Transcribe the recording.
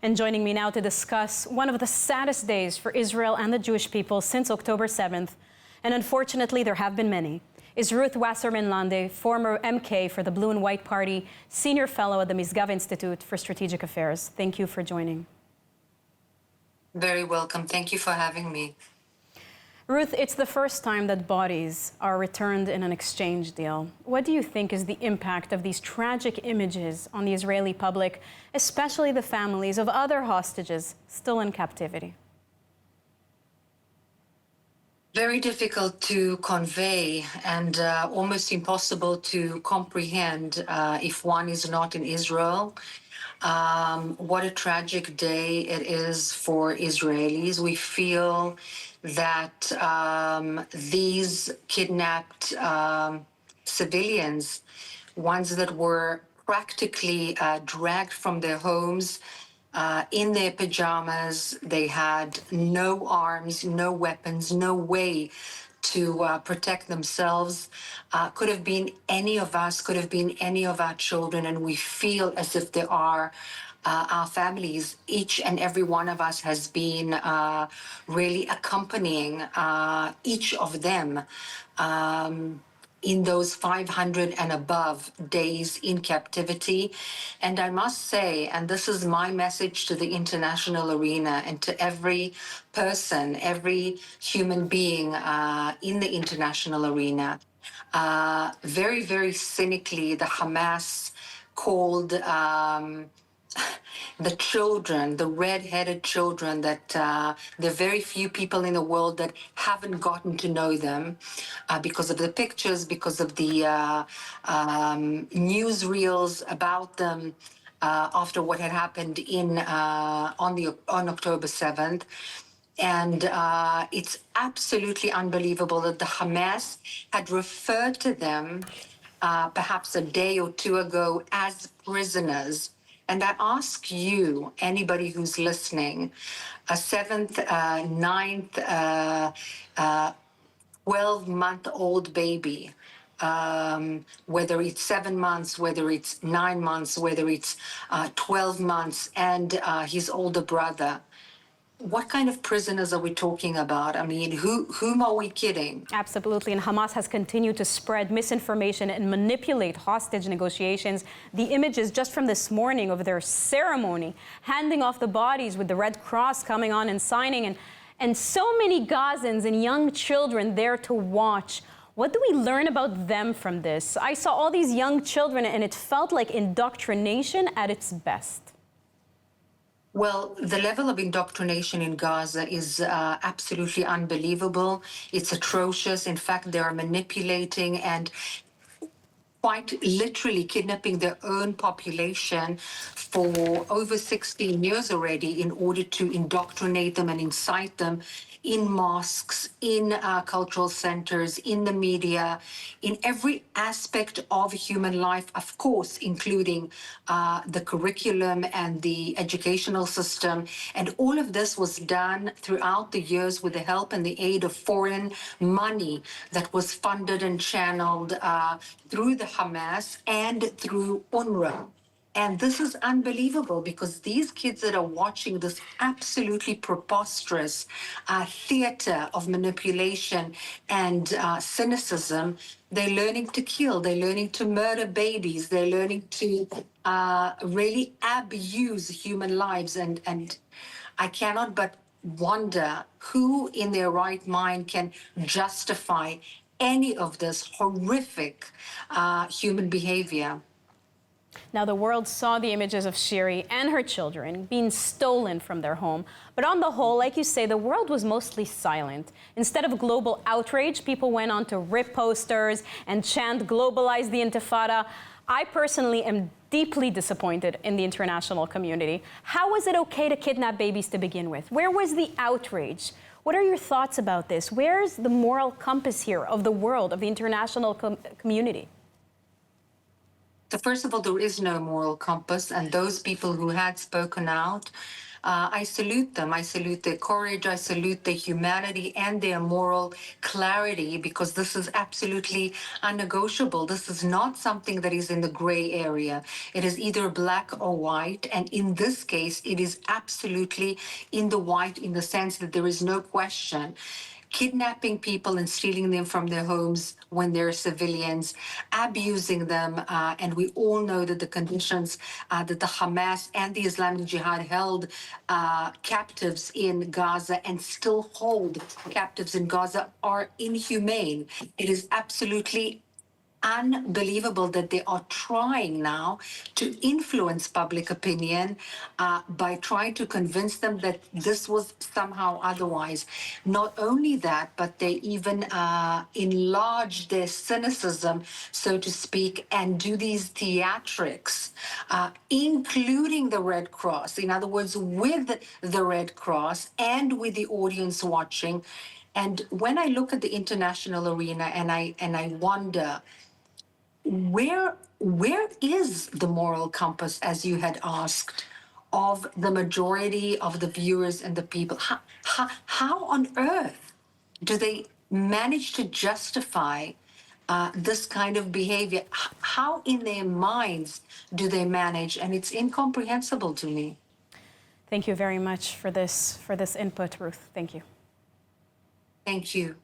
And joining me now to discuss one of the saddest days for Israel and the Jewish people since October 7th, and unfortunately there have been many, is Ruth Wasserman-Lande, former MK for the Blue and White Party, Senior Fellow at the Misgav Institute for Strategic Affairs. Thank you for joining. Very welcome. Thank you for having me. Ruth, it's the first time that bodies are returned in an exchange deal. What do you think is the impact of these tragic images on the Israeli public, especially the families of other hostages still in captivity? Very difficult to convey and almost impossible to comprehend if one is not in Israel. What a tragic day it is for Israelis. We feel that these kidnapped civilians, ones that were practically dragged from their homes in their pajamas, they had no arms, no weapons, no way to protect themselves. Could have been any of us, could have been any of our children, and we feel as if they are our families. Each and every one of us has been really accompanying each of them in those 500 and above days in captivity. And I must say, and this is my message to the international arena and to every person, every human being in the international arena, very, very cynically, the Hamas called the children, the red-headed children, that there are very few people in the world that haven't gotten to know them because of the pictures, because of the newsreels about them after what had happened on October 7th. And it's absolutely unbelievable that the Hamas had referred to them perhaps a day or two ago as prisoners. And I ask you, anybody who's listening, a 7th, 9th, 12-month-old baby, whether it's 7 months, whether it's 9 months, whether it's 12 months, and his older brother, what kind of prisoners are we talking about? I mean, whom are we kidding? Absolutely, and Hamas has continued to spread misinformation and manipulate hostage negotiations. The images just from this morning of their ceremony, handing off the bodies with the Red Cross coming on and signing, and so many Gazans and young children there to watch. What do we learn about them from this? I saw all these young children and it felt like indoctrination at its best. Well, the level of indoctrination in Gaza is absolutely unbelievable. It's atrocious. In fact, they are manipulating and quite literally kidnapping their own population for over 16 years already in order to indoctrinate them and incite them in mosques, in cultural centers, in the media, in every aspect of human life, of course, including the curriculum and the educational system. And all of this was done throughout the years with the help and the aid of foreign money that was funded and channeled through the Hamas and through UNRWA. And this is unbelievable because these kids that are watching this absolutely preposterous theater of manipulation and cynicism, they're learning to kill, they're learning to murder babies, they're learning to really abuse human lives. And I cannot but wonder who in their right mind can justify any of this horrific human behavior. Now, the world saw the images of Shiri and her children being stolen from their home. But on the whole, like you say, the world was mostly silent. Instead of global outrage, people went on to rip posters and chant, "Globalize the Intifada." I personally am deeply disappointed in the international community. How was it okay to kidnap babies to begin with? Where was the outrage? What are your thoughts about this? Where's the moral compass here of the world, of the international community? So first of all, there is no moral compass, and those people who had spoken out I salute them. I salute their courage. I salute their humanity and their moral clarity, because this is absolutely unnegotiable. This is not something that is in the gray area. It is either black or white. And in this case, it is absolutely in the white, in the sense that there is no question. Kidnapping people and stealing them from their homes when they're civilians, abusing them. And we all know that the conditions that the Hamas and the Islamic Jihad held captives in Gaza and still hold captives in Gaza are inhumane. It is absolutely unbelievable that they are trying now to influence public opinion by trying to convince them that this was somehow otherwise. Not only that, but they even enlarge their cynicism, so to speak, and do these theatrics, including the Red Cross. In other words, with the Red Cross and with the audience watching. And when I look at the international arena and I wonder, where is the moral compass, as you had asked, of the majority of the viewers and the people? How on earth do they manage to justify this kind of behavior? How in their minds do they manage? And it's incomprehensible to me. Thank you very much for this input, Ruth. Thank you. Thank you.